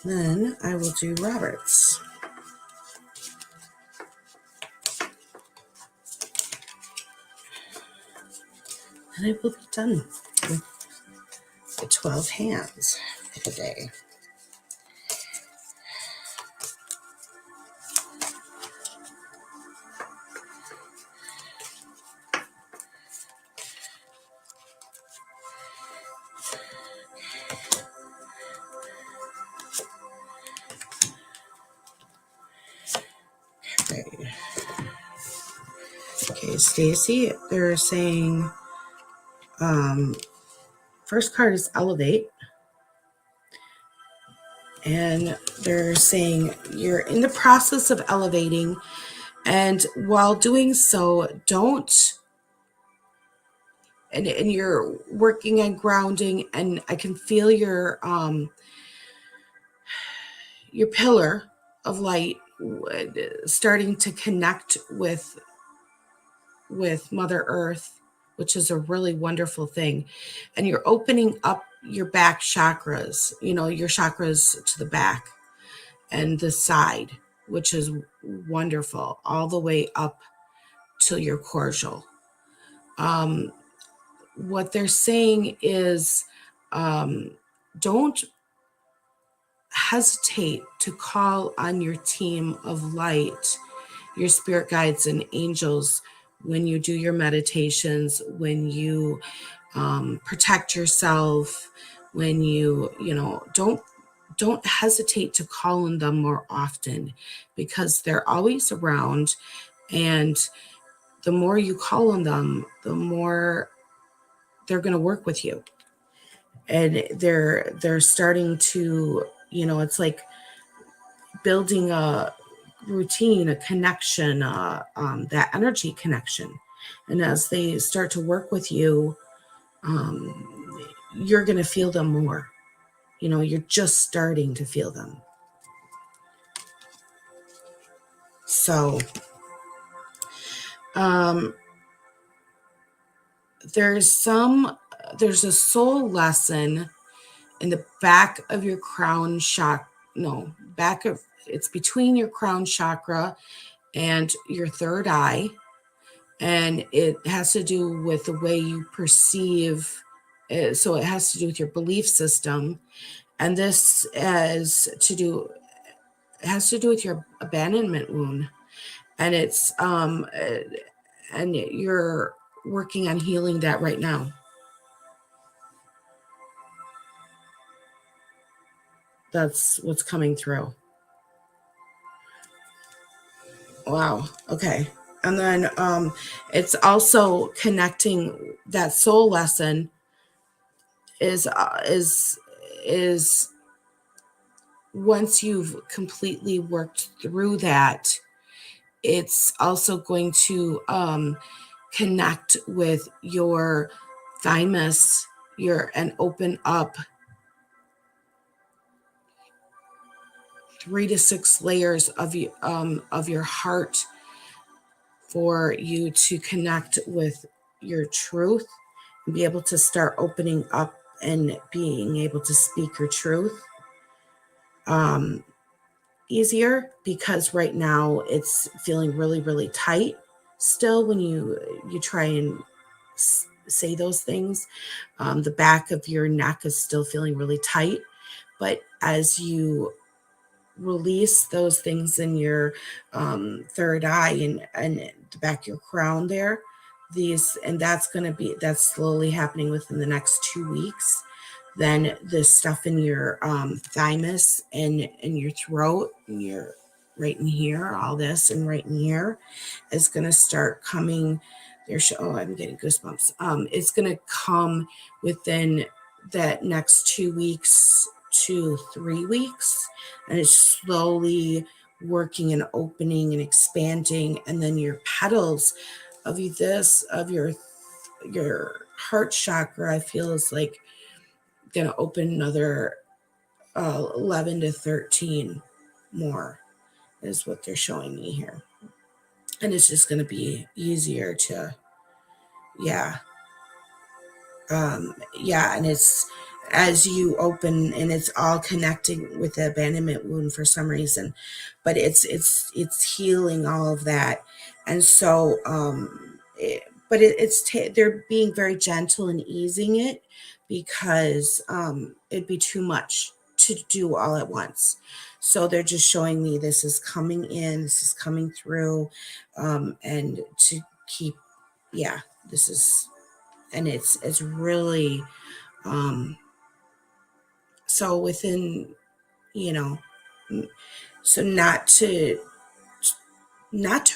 Then I will do Robert's. And I will be done with the 12 hands for the day. Okay, Stacy, they're saying first card is Elevate. And they're saying you're in the process of elevating, and while doing so, and you're working on grounding, and I can feel your pillar of light starting to connect with Mother Earth, which is a really wonderful thing. And you're opening up your back chakras, your chakras to the back and the side, which is wonderful, all the way up to your cordial. What they're saying is don't hesitate to call on your team of light your spirit guides and angels when you do your meditations, when you protect yourself, when don't hesitate to call on them more often, because they're always around. And the more you call on them, the more they're going to work with you. And they're starting to, it's like building a routine, a connection, that energy connection. And as they start to work with you, you're going to feel them more. You're just starting to feel them. So there's a soul lesson in the back of your crown chakra. No, it's between your crown chakra and your third eye. And it has to do with the way you perceive. So it has to do with your belief system. And this has to do with your abandonment wound. And it's and you're working on healing that right now. That's what's coming through. Wow. Okay. And then it's also connecting. That soul lesson is once you've completely worked through that, it's also going to connect with your thymus, and open up 3 to 6 layers of your heart for you to connect with your truth and be able to start opening up and being able to speak your truth easier, because right now it's feeling really, really tight still when you try and say those things. The back of your neck is still feeling really tight, but as you release those things in your third eye and the back of your crown there, that's slowly happening within the next 2 weeks. Then the stuff in your thymus and in your throat and your right in here, all this and right in here is going to start coming. I'm getting goosebumps. It's going to come within that next 2 weeks to 3 weeks, and it's slowly working and opening and expanding. And then your petals of your heart chakra, I feel, is like going to open another 11 to 13 more, is what they're showing me here. And it's just going to be easier to, and it's as you open, and it's all connecting with the abandonment wound for some reason, but it's healing all of that. And so they're being very gentle and easing it, because it'd be too much to do all at once. So they're just showing me this is coming in, this is coming through, and to keep, this is, and it's really, so within, so not to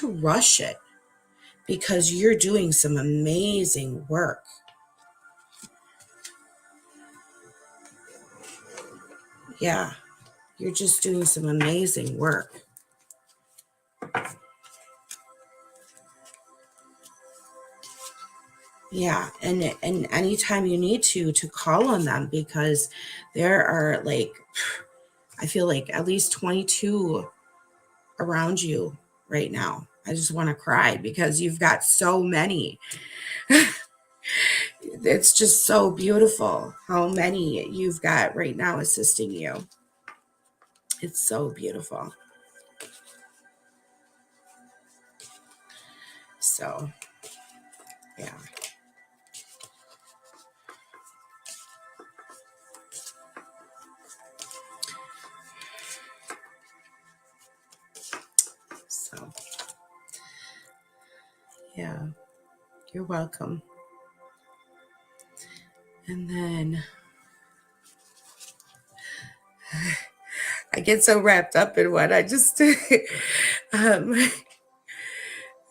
rush it, because you're doing some amazing work. Yeah, you're just doing some amazing work. Yeah, and anytime you need to call on them, because there are, like, I feel like at least 22 around you right now. I just want to cry because you've got so many. It's just so beautiful how many you've got right now assisting you. It's so beautiful. So, yeah. So, Yeah, you're welcome. And then I get so wrapped up in what I just I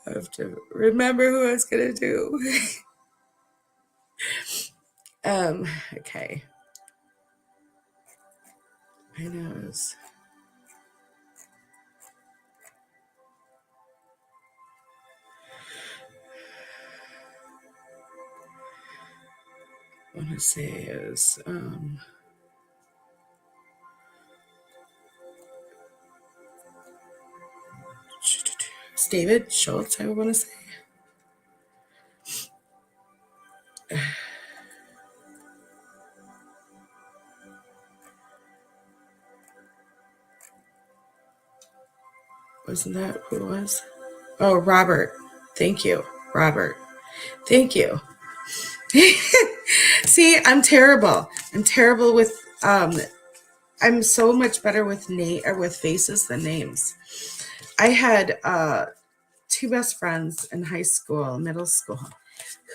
have to remember who I was gonna do. Okay. I know it's I want to say is it's David Schultz, I want to say. Wasn't that who it was? Oh, Robert. Thank you, Robert. Thank you. See, I'm terrible. I'm terrible with I'm so much better with with faces than names. I had two best friends in high school, middle school,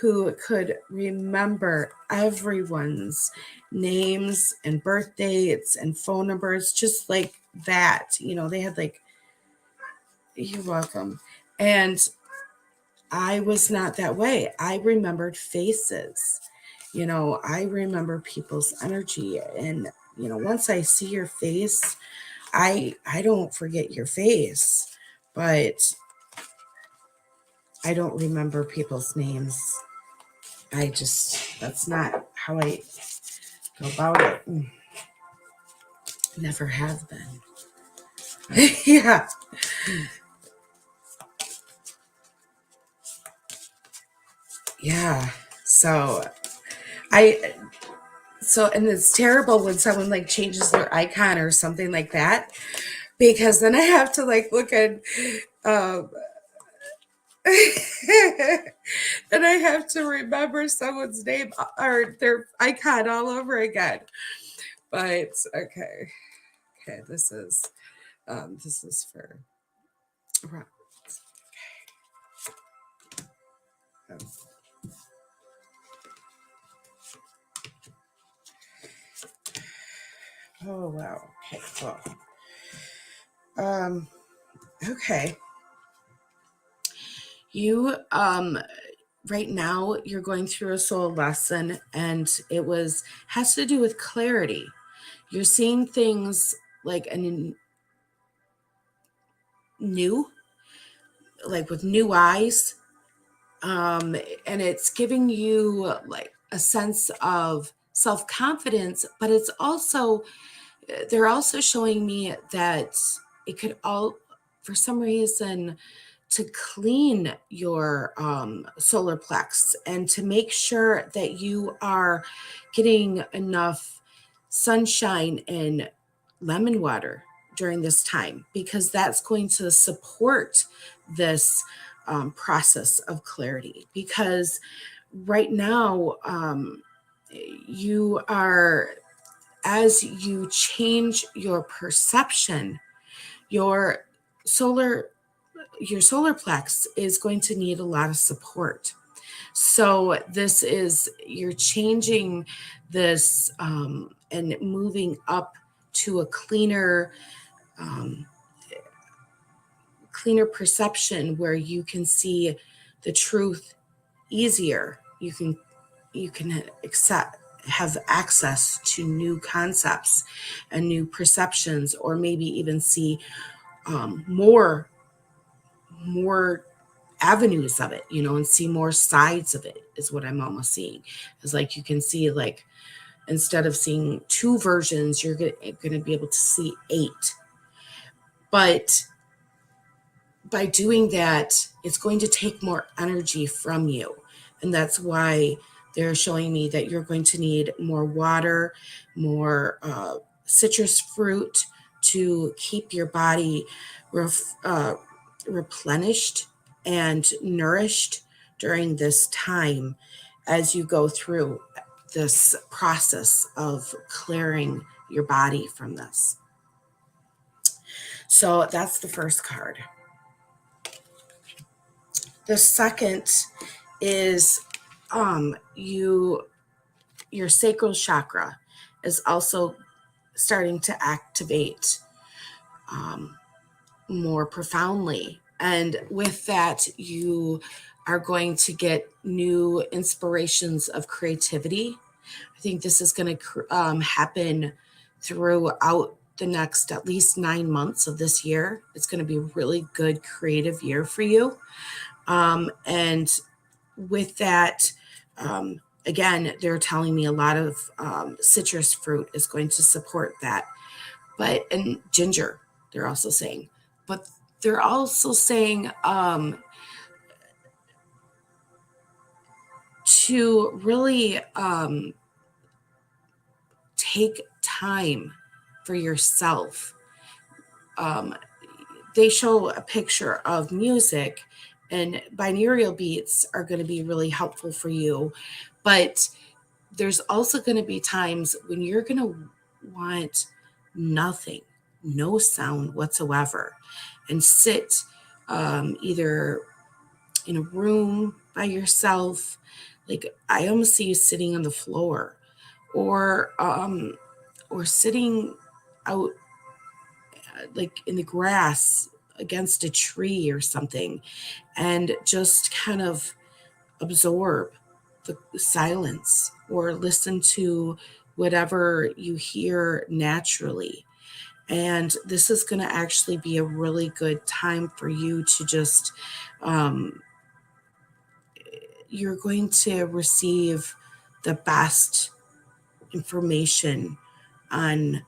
who could remember everyone's names and birth dates and phone numbers just like that. You know, they had like, you're welcome. And I was not that way. I remembered faces. You know, I remember people's energy. And, you know, once I see your face, I don't forget your face, but I don't remember people's names. That's not how I go about it. Never have been. Yeah. Yeah. So and it's terrible when someone like changes their icon or something like that, because then I have to like look at, um, and I have to remember someone's name or their icon all over again. But okay. This is for Rob. Oh. Oh wow. Okay. Well. Okay. You right now you're going through a soul lesson, and has to do with clarity. You're seeing things like new, like with new eyes. And it's giving you like a sense of self-confidence, but they're also showing me that it could all, for some reason, to clean your solar plex and to make sure that you are getting enough sunshine and lemon water during this time, because that's going to support this process of clarity. Because right now, you are, as you change your perception, your solar solar plex is going to need a lot of support. So you're changing this and moving up to a um, cleaner perception where you can see the truth easier. You can have access to new concepts and new perceptions, or maybe even see more avenues of it, and see more sides of it, is what I'm almost seeing. It's like you can see, like, instead of seeing two versions, you're going to be able to see 8. But by doing that, it's going to take more energy from you. And that's why they're showing me that you're going to need more water, more citrus fruit to keep your body replenished and nourished during this time, as you go through this process of clearing your body from this. So that's the first card. The second is your sacral chakra is also starting to activate more profoundly. And with that, you are going to get new inspirations of creativity. I think this is going to happen throughout the next at least 9 months of this year. It's going to be a really good creative year for you. And with that, again, they're telling me a lot of citrus fruit is going to support that. And ginger, they're also saying. But they're also saying to really take time for yourself. They show a picture of music, and binaural beats are going to be really helpful for you. But there's also going to be times when you're going to want nothing, no sound whatsoever, and sit either in a room by yourself. Like I almost see you sitting on the floor, or sitting out like in the grass against a tree or something, and just kind of absorb the silence or listen to whatever you hear naturally. And this is going to actually be a really good time for you to just, you're going to receive the best information on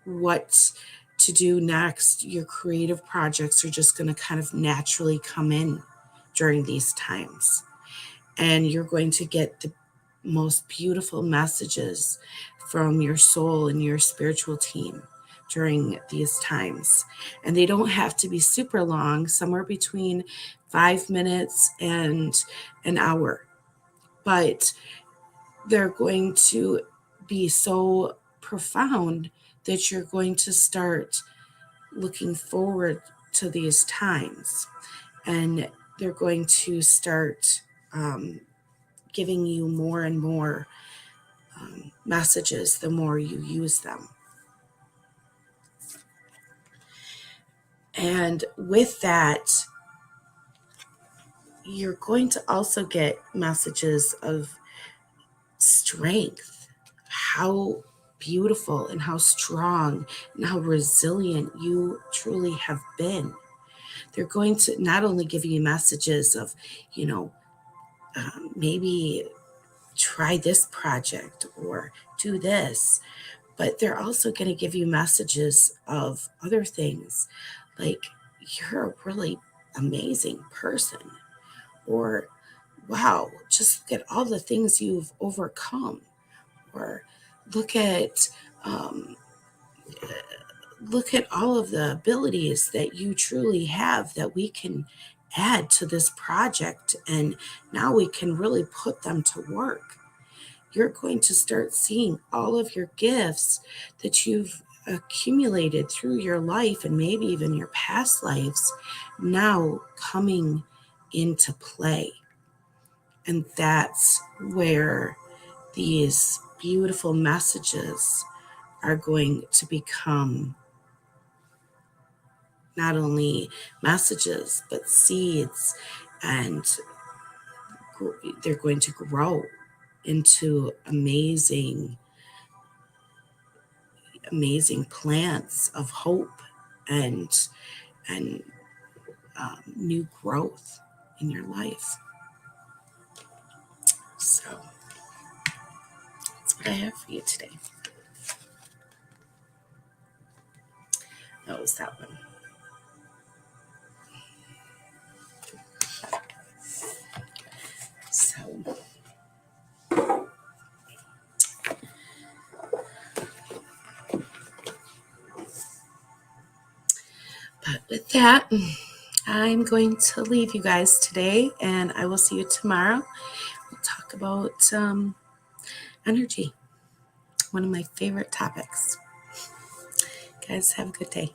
what to do next. Your creative projects are just going to kind of naturally come in during these times. And you're going to get the most beautiful messages from your soul and your spiritual team during these times. And they don't have to be super long, somewhere between 5 minutes and an hour. But they're going to be so profound that you're going to start looking forward to these times. And they're going to start giving you more and more messages the more you use them. And with that, you're going to also get messages of strength, how beautiful and how strong and how resilient you truly have been. They're going to not only give you messages of, maybe try this project or do this, but they're also going to give you messages of other things, like you're a really amazing person, or wow, just look at all the things you've overcome, or look at um, look at all of the abilities that you truly have that we can add to this project, and now we can really put them to work. You're going to start seeing all of your gifts that you've accumulated through your life and maybe even your past lives now coming into play. And that's where these beautiful messages are going to become not only messages, but seeds, and they're going to grow into amazing plants of hope and new growth in your life. So that's what I have for you today. That was that one. But with that, I'm going to leave you guys today, and I will see you tomorrow. We'll talk about energy, one of my favorite topics. Guys, have a good day.